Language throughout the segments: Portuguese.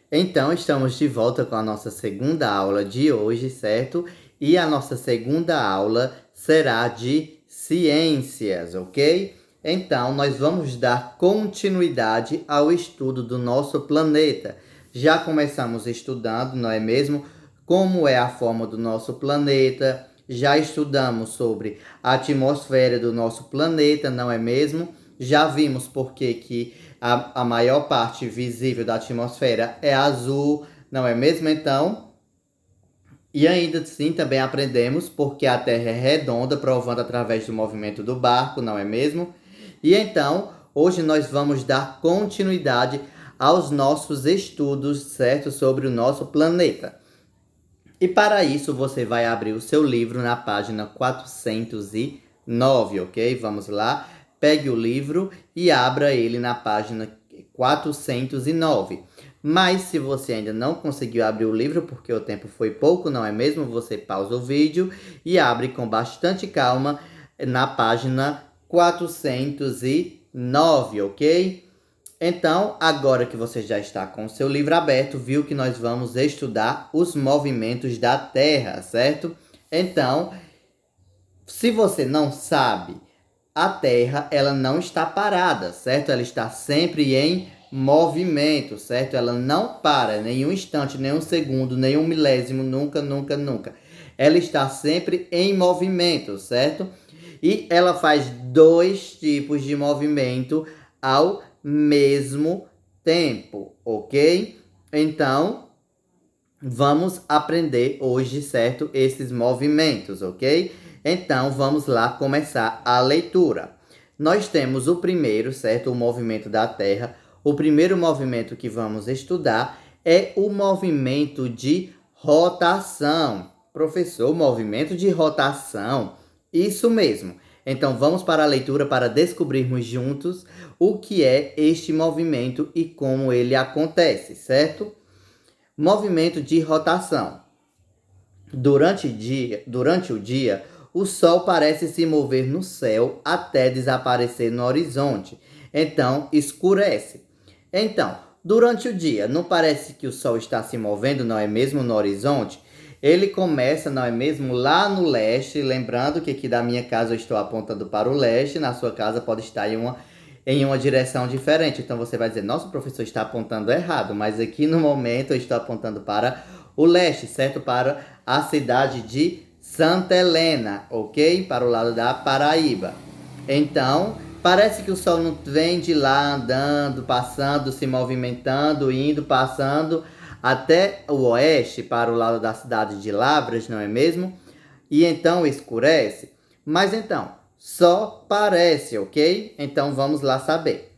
Então, estamos de volta com a nossa segunda aula de hoje, certo? E a nossa segunda aula será de ciências, ok? Então, nós vamos dar continuidade ao estudo do nosso planeta. Já começamos estudando, não é mesmo? Como é a forma do nosso planeta. Já estudamos sobre a atmosfera do nosso planeta, não é mesmo? Já vimos por que a maior parte visível da atmosfera é azul, não é mesmo? Então, e ainda assim também aprendemos porque a Terra é redonda, provando através do movimento do barco, não é mesmo? E então, hoje nós vamos dar continuidade aos nossos estudos, certo? Sobre o nosso planeta. E para isso, você vai abrir o seu livro na página 409, ok? Vamos lá. Pegue o livro e abra ele na página 409. Mas se você ainda não conseguiu abrir o livro, porque o tempo foi pouco, não é mesmo? Você pausa o vídeo e abre com bastante calma na página 409, ok? Então, agora que você já está com o seu livro aberto, viu que nós vamos estudar os movimentos da Terra, certo? Então, se você não sabe, a Terra, ela não está parada, certo? Ela está sempre em movimento, certo? Ela não para nenhum instante, nenhum segundo, nenhum milésimo, nunca, nunca, nunca. Ela está sempre em movimento, certo? E ela faz dois tipos de movimento ao mesmo tempo, ok? Então, vamos aprender hoje, certo? Esses movimentos, ok? Então, vamos lá começar a leitura. Nós temos o primeiro, certo? O movimento da Terra. O primeiro movimento que vamos estudar é o movimento de rotação. Professor, movimento de rotação. Isso mesmo. Então, vamos para a leitura para descobrirmos juntos o que é este movimento e como ele acontece, certo? Movimento de rotação. Durante o dia, o Sol parece se mover no céu até desaparecer no horizonte. Então, escurece. Então, durante o dia, não parece que o Sol está se movendo, não é mesmo, no horizonte? Ele começa, não é mesmo, lá no leste. Lembrando que aqui da minha casa eu estou apontando para o leste, na sua casa pode estar em uma direção diferente. Então você vai dizer, nossa, o professor está apontando errado, mas aqui no momento eu estou apontando para o leste, certo? Para a cidade de Santa Helena, ok? Para o lado da Paraíba. Então, parece que o Sol não vem de lá andando, passando, se movimentando, indo, passando até o oeste, para o lado da cidade de Lavras, não é mesmo? E então escurece. Mas então, só parece, ok? Então vamos lá saber.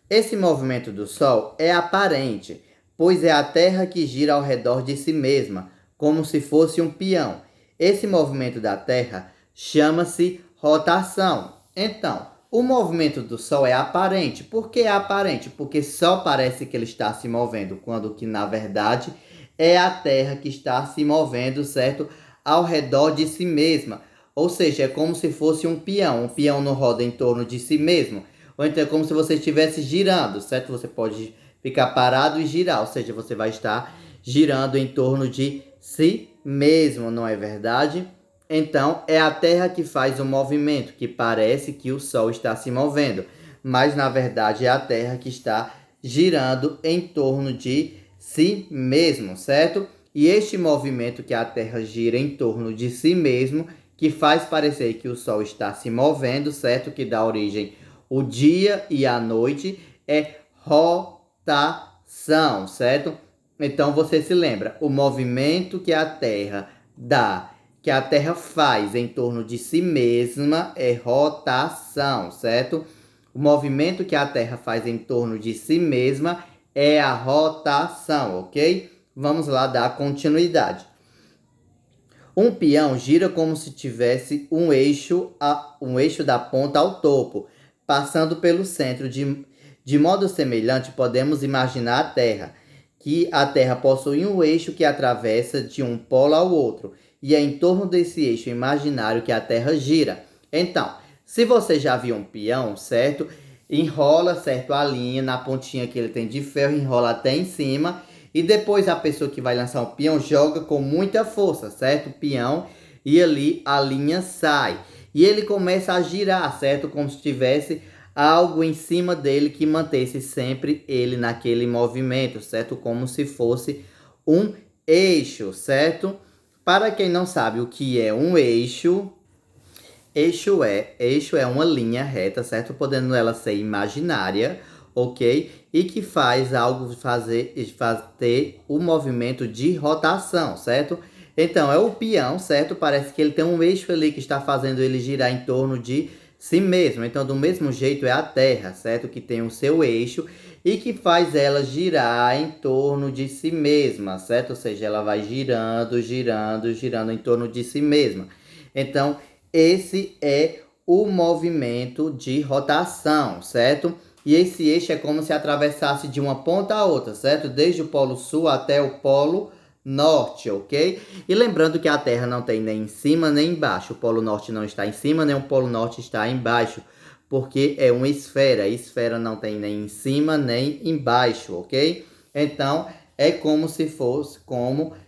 Esse movimento do Sol é aparente, pois é a Terra que gira ao redor de si mesma, como se fosse um peão. Esse movimento da Terra chama-se rotação. Então, o movimento do Sol é aparente. Por que é aparente? Porque só parece que ele está se movendo, quando que na verdade é a Terra que está se movendo, certo? Ao redor de si mesma. Ou seja, é como se fosse um peão. Um peão não roda em torno de si mesmo. Ou então é como se você estivesse girando, certo? Você pode ficar parado e girar, ou seja, você vai estar girando em torno de si mesmo, não é verdade? Então, é a Terra que faz o movimento, que parece que o Sol está se movendo, mas na verdade é a Terra que está girando em torno de si mesmo, certo? E este movimento que a Terra gira em torno de si mesmo, que faz parecer que o Sol está se movendo, certo? Que dá origem o dia e a noite, é rotação, certo? Então você se lembra, o movimento que a Terra dá, que a Terra faz em torno de si mesma é rotação, certo? O movimento que a Terra faz em torno de si mesma é a rotação, ok? Vamos lá dar continuidade. Um peão gira como se tivesse um eixo da ponta ao topo, passando pelo centro. De modo semelhante, podemos imaginar a Terra, que a Terra possui um eixo que atravessa de um polo ao outro, e é em torno desse eixo imaginário que a Terra gira. Então, se você já viu um peão, certo? Enrola, certo, a linha na pontinha que ele tem de ferro, enrola até em cima, E depois a pessoa que vai lançar um peão joga com muita força, certo? O peão, e ali a linha sai. E ele começa a girar, certo? Como se tivesse algo em cima dele que mantesse sempre ele naquele movimento, certo? Como se fosse um eixo, certo? Para quem não sabe o que é um eixo, eixo é uma linha reta, certo? Podendo ela ser imaginária, ok? E que faz algo fazer ter o movimento de rotação, certo? Então é o peão, certo? Parece que ele tem um eixo ali que está fazendo ele girar em torno de si mesmo. Então, do mesmo jeito é a Terra, certo? Que tem o seu eixo e que faz ela girar em torno de si mesma, certo? Ou seja, ela vai girando, girando, girando em torno de si mesma. Então, esse é o movimento de rotação, certo? E esse eixo é como se atravessasse de uma ponta a outra, certo? Desde o polo sul até o polo norte, ok? E lembrando que a Terra não tem nem em cima nem embaixo. O polo norte não está em cima, nem o polo norte está embaixo, porque é uma esfera. A esfera não tem nem em cima nem embaixo, ok? Então, é como se fosse,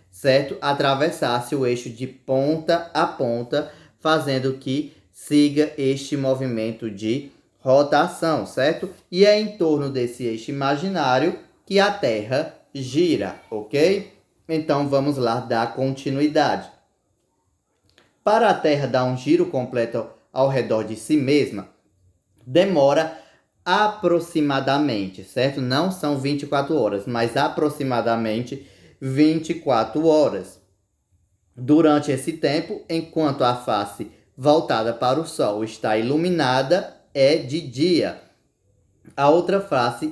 certo? Atravessasse o eixo de ponta a ponta, fazendo que siga este movimento de rotação, certo? E é em torno desse eixo imaginário que a Terra gira, ok? Então vamos lá dar continuidade. Para a Terra dar um giro completo ao redor de si mesma, demora aproximadamente, certo? Não são 24 horas, mas aproximadamente 24 horas. Durante esse tempo, enquanto a face voltada para o Sol está iluminada, é de dia. A outra face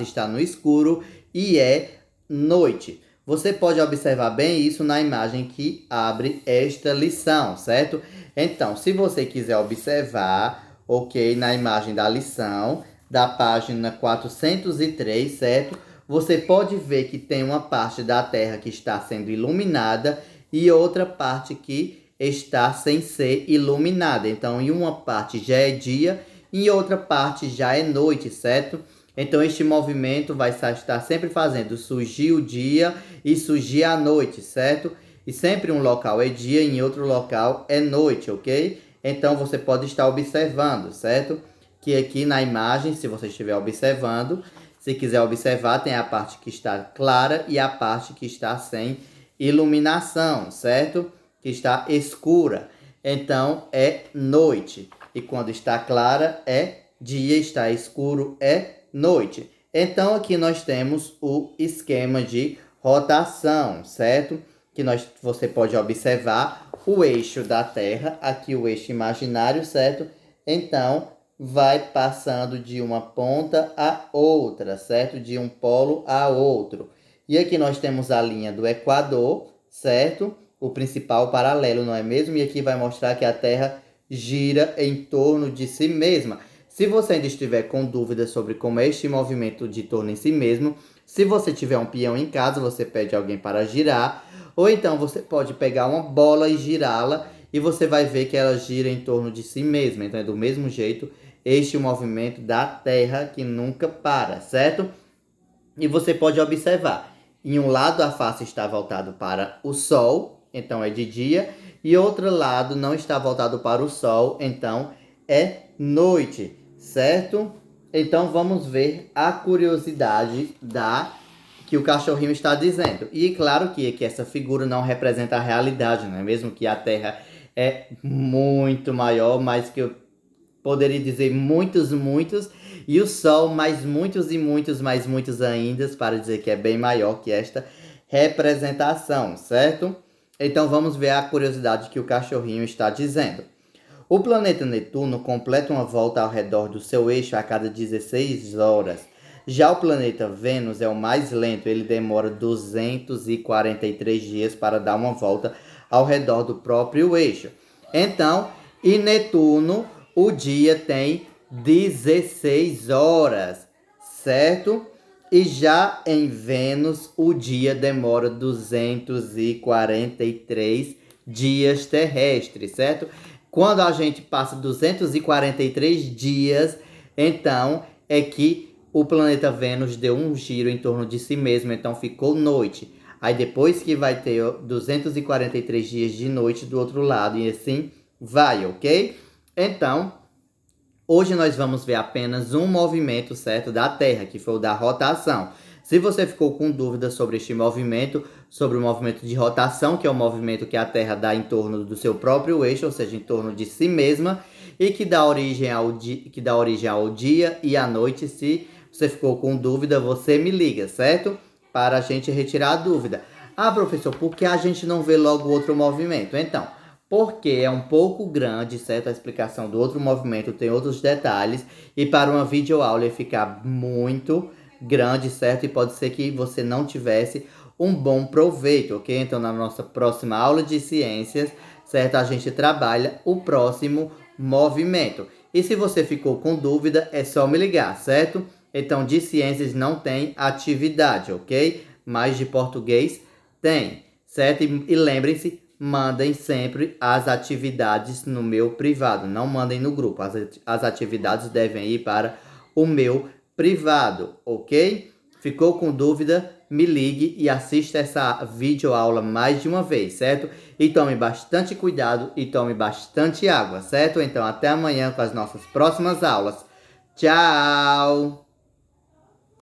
está no escuro e é noite. Você pode observar bem isso na imagem que abre esta lição, certo? Então, se você quiser observar, ok, na imagem da lição, da página 403, certo? Você pode ver que tem uma parte da Terra que está sendo iluminada e outra parte que está sem ser iluminada. Então, em uma parte já é dia e em outra parte já é noite, certo? Então, este movimento vai estar sempre fazendo surgir o dia e surgir a noite, certo? E sempre um local é dia e em outro local é noite, ok? Então, você pode estar observando, certo? Que aqui na imagem, se você estiver observando, se quiser observar, tem a parte que está clara e a parte que está sem iluminação, certo? Que está escura. Então, é noite. E quando está clara, é dia, está escuro, é noite. Então, aqui nós temos o esquema de rotação, certo? Que você pode observar o eixo da Terra, aqui o eixo imaginário, certo? Então, vai passando de uma ponta a outra, certo? De um polo a outro. E aqui nós temos a linha do Equador, certo? O principal paralelo, não é mesmo? E aqui vai mostrar que a Terra gira em torno de si mesma. Se você ainda estiver com dúvidas sobre como é este movimento de torno em si mesmo, se você tiver um peão em casa, você pede alguém para girar, ou então você pode pegar uma bola e girá-la, e você vai ver que ela gira em torno de si mesma. Então é do mesmo jeito este movimento da Terra que nunca para, certo? E você pode observar, em um lado a face está voltado para o Sol, então é de dia, e outro lado não está voltado para o Sol, então é noite, certo? Então vamos ver a curiosidade que o cachorrinho está dizendo. E claro que essa figura não representa a realidade, não é mesmo? Que a Terra é muito maior, mas que eu poderia dizer muitos, muitos, e o Sol mais muitos e muitos, mais muitos ainda, para dizer que é bem maior que esta representação, certo? Então vamos ver a curiosidade que o cachorrinho está dizendo. O planeta Netuno completa uma volta ao redor do seu eixo a cada 16 horas. Já o planeta Vênus é o mais lento, ele demora 243 dias para dar uma volta ao redor do próprio eixo. Então, em Netuno, o dia tem 16 horas, certo? E já em Vênus, o dia demora 243 dias terrestres, certo? Quando a gente passa 243 dias, então é que o planeta Vênus deu um giro em torno de si mesmo, então ficou noite. Aí depois que vai ter 243 dias de noite do outro lado, e assim vai, ok? Então, hoje nós vamos ver apenas um movimento, certo, da Terra, que foi o da rotação. Se você ficou com dúvidas sobre este movimento, sobre o movimento de rotação, que é o movimento que a Terra dá em torno do seu próprio eixo, ou seja, em torno de si mesma, e que dá origem ao dia e à noite, se você ficou com dúvida, você me liga, certo? Para a gente retirar a dúvida. Ah, professor, por que a gente não vê logo outro movimento? Então, porque é um pouco grande, certo? A explicação do outro movimento tem outros detalhes, e para uma videoaula ia ficar muito grande, certo? E pode ser que você não tivesse um bom proveito, ok? Então, na nossa próxima aula de ciências, certo? A gente trabalha o próximo movimento. E se você ficou com dúvida, é só me ligar, certo? Então, de ciências não tem atividade, ok? Mas de português tem, certo? E lembrem-se, mandem sempre as atividades no meu privado, não mandem no grupo. As atividades devem ir para o meu privado, ok? Ficou com dúvida? Me ligue e assista essa videoaula mais de uma vez, certo? E tome bastante cuidado e tome bastante água, certo? Então, até amanhã com as nossas próximas aulas. Tchau!